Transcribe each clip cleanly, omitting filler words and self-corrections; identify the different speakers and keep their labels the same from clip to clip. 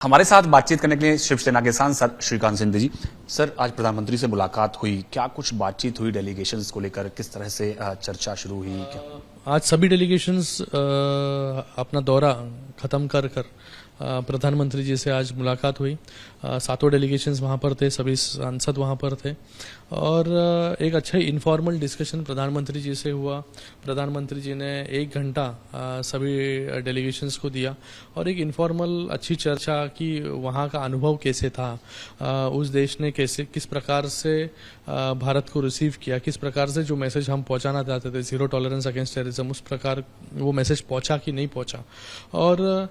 Speaker 1: हमारे साथ बातचीत करने के लिए शिवसेना के सांसद श्रीकांत शिंदे जी। सर, आज प्रधानमंत्री से मुलाकात हुई, क्या कुछ बातचीत हुई डेलीगेशंस को लेकर, किस तरह से चर्चा शुरू हुई क्या?
Speaker 2: आज सभी डेलीगेशंस अपना दौरा खत्म कर प्रधानमंत्री जी से आज मुलाकात हुई। सातों डेलीगेशंस वहाँ पर थे, सभी सांसद वहाँ पर थे और एक अच्छा ही इनफॉर्मल डिस्कशन प्रधानमंत्री जी से हुआ। प्रधानमंत्री जी ने 1 घंटा सभी डेलीगेशंस को दिया और एक इनफॉर्मल अच्छी चर्चा की, वहाँ का अनुभव कैसे था, उस देश ने किस प्रकार से भारत को रिसीव किया, किस प्रकार से जो मैसेज हम पहुँचाना चाहते थे, जीरो टॉलरेंस अगेंस्ट टेररिज्म, उस प्रकार वो मैसेज पहुँचा कि नहीं पहुँचा। और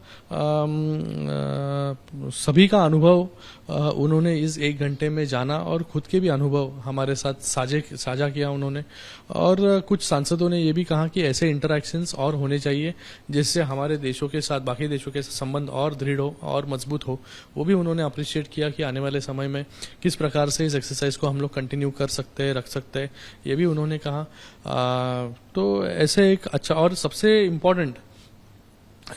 Speaker 2: सभी का अनुभव उन्होंने इस 1 घंटे में जाना और खुद के भी अनुभव हमारे साथ साझा किया उन्होंने। और कुछ सांसदों ने ये भी कहा कि ऐसे इंटरैक्शंस और होने चाहिए जिससे हमारे देशों के साथ, बाकी देशों के साथ संबंध और दृढ़ हो और मजबूत हो। वो भी उन्होंने अप्रिशिएट किया कि आने वाले समय में किस प्रकार से इस एक्सरसाइज को हम लोग कंटिन्यू कर सकते हैं, रख सकते हैं, ये भी उन्होंने कहा। तो ऐसे एक अच्छा और सबसे इम्पोर्टेंट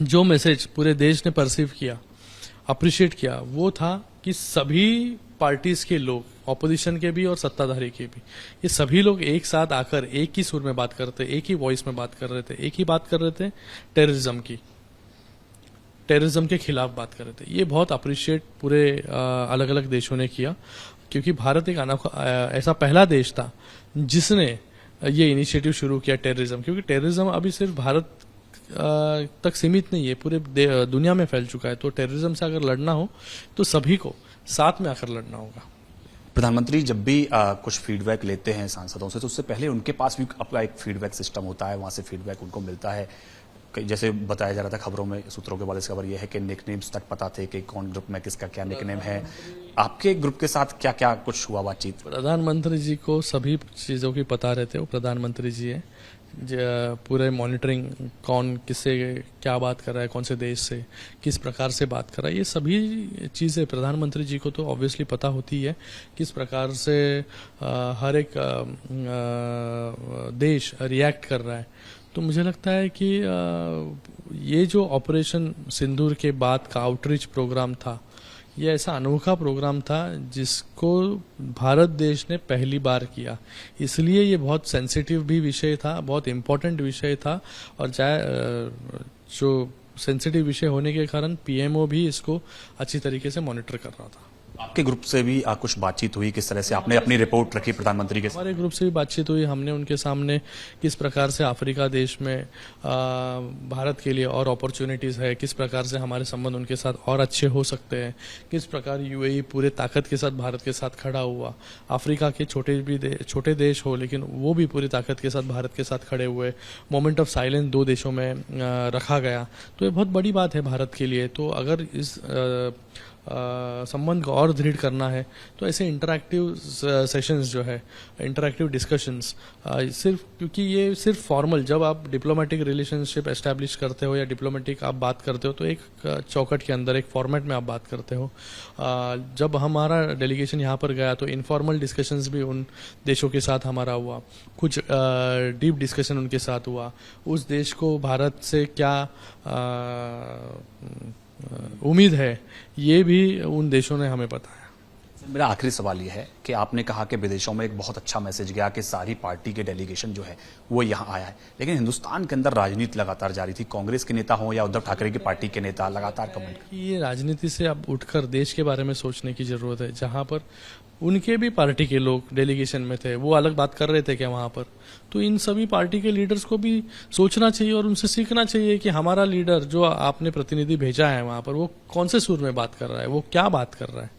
Speaker 2: जो मैसेज पूरे देश ने परसीव किया, अप्रिशिएट किया, वो था कि सभी पार्टीज के लोग, ऑपोजिशन के भी और सत्ताधारी के भी, ये सभी लोग एक साथ आकर एक ही सुर में बात करते, एक ही वॉइस में बात कर रहे थे, एक ही बात कर रहे थे टेररिज्म की, टेररिज्म के खिलाफ बात कर रहे थे। ये बहुत अप्रिशिएट पूरे अलग अलग देशों ने किया, क्योंकि भारत एक ऐसा पहला देश था जिसने ये इनिशिएटिव शुरू किया टेररिज्म, क्योंकि टेररिज्म अभी सिर्फ भारत तक सीमित नहीं है, पूरे दुनिया में फैल चुका है। तो टेररिज्म से अगर लड़ना हो तो सभी को साथ में आकर लड़ना होगा।
Speaker 1: प्रधानमंत्री जब भी कुछ फीडबैक लेते हैं सांसदों से, तो उससे पहले उनके पास भी अपना एक फीडबैक सिस्टम होता है, वहां से फीडबैक उनको मिलता है। जैसे बताया जा रहा था खबरों में, सूत्रों के वाले से खबर यह है कि निकनेम्स तक पता थे कि कौन ग्रुप में किसका क्या निकनेम है। आपके ग्रुप के साथ क्या क्या कुछ हुआ बातचीत?
Speaker 2: प्रधानमंत्री जी को सभी चीज़ों की पता रहते, वो प्रधानमंत्री जी है। पूरे मॉनिटरिंग, कौन किससे क्या बात कर रहा है, कौन से देश से किस प्रकार से बात कर रहा है, ये सभी चीज़ें प्रधानमंत्री जी को तो ऑब्वियसली पता होती है, किस प्रकार से हर एक देश रिएक्ट कर रहा है। तो मुझे लगता है कि ये जो ऑपरेशन सिंदूर के बाद का आउटरीच प्रोग्राम था, ये ऐसा अनोखा प्रोग्राम था जिसको भारत देश ने पहली बार किया, इसलिए ये बहुत सेंसिटिव भी विषय था, बहुत इम्पोर्टेंट विषय था। और जो सेंसिटिव विषय होने के कारण पीएमओ भी इसको अच्छी तरीके से मॉनिटर कर रहा था।
Speaker 1: आपके ग्रुप से भी कुछ बातचीत हुई, किस तरह से आपने अपनी रिपोर्ट रखी प्रधानमंत्री के साथ?
Speaker 2: हमारे ग्रुप से भी बातचीत हुई, हमने उनके सामने किस प्रकार से अफ्रीका देश में भारत के लिए और अपॉर्चुनिटीज़ है, किस प्रकार से हमारे संबंध उनके साथ और अच्छे हो सकते हैं, किस प्रकार यूएई पूरे ताकत के साथ भारत के साथ खड़ा हुआ। अफ्रीका के छोटे देश हो, लेकिन वो भी पूरी ताकत के साथ भारत के साथ खड़े हुए। मोमेंट ऑफ साइलेंस 2 देशों में रखा गया, तो ये बहुत बड़ी बात है भारत के लिए। तो अगर इस संबंध को और दृढ़ करना है तो ऐसे इंटरैक्टिव सेशंस जो है, इंटरैक्टिव डिस्कशंस, सिर्फ क्योंकि ये सिर्फ फॉर्मल, जब आप डिप्लोमेटिक रिलेशनशिप एस्टैब्लिश करते हो या डिप्लोमेटिक आप बात करते हो तो एक चौकट के अंदर, एक फॉर्मेट में आप बात करते हो। जब हमारा डेलीगेशन यहाँ पर गया तो इनफॉर्मल डिस्कशंस भी उन देशों के साथ हमारा हुआ, कुछ डीप डिस्कशन उनके साथ हुआ। उस देश को भारत से क्या उम्मीद है, ये भी उन देशों ने हमें बताया।
Speaker 1: मेरा आखिरी सवाल ये है कि आपने कहा कि विदेशों में एक बहुत अच्छा मैसेज गया कि सारी पार्टी के डेलीगेशन जो है वो यहाँ आया है, लेकिन हिंदुस्तान के अंदर राजनीति लगातार जारी थी। कांग्रेस के नेता हों या उद्धव ठाकरे की पार्टी के नेता लगातार कमेंट।
Speaker 2: ये राजनीति से अब उठकर देश के बारे में सोचने की जरूरत है। जहाँ पर उनके भी पार्टी के लोग डेलीगेशन में थे, वो अलग बात कर रहे थे क्या वहाँ पर? तो इन सभी पार्टी के लीडर्स को भी सोचना चाहिए और उनसे सीखना चाहिए कि हमारा लीडर जो आपने प्रतिनिधि भेजा है वहाँ पर, वो कौन से सुर में बात कर रहा है, वो क्या बात कर रहा है।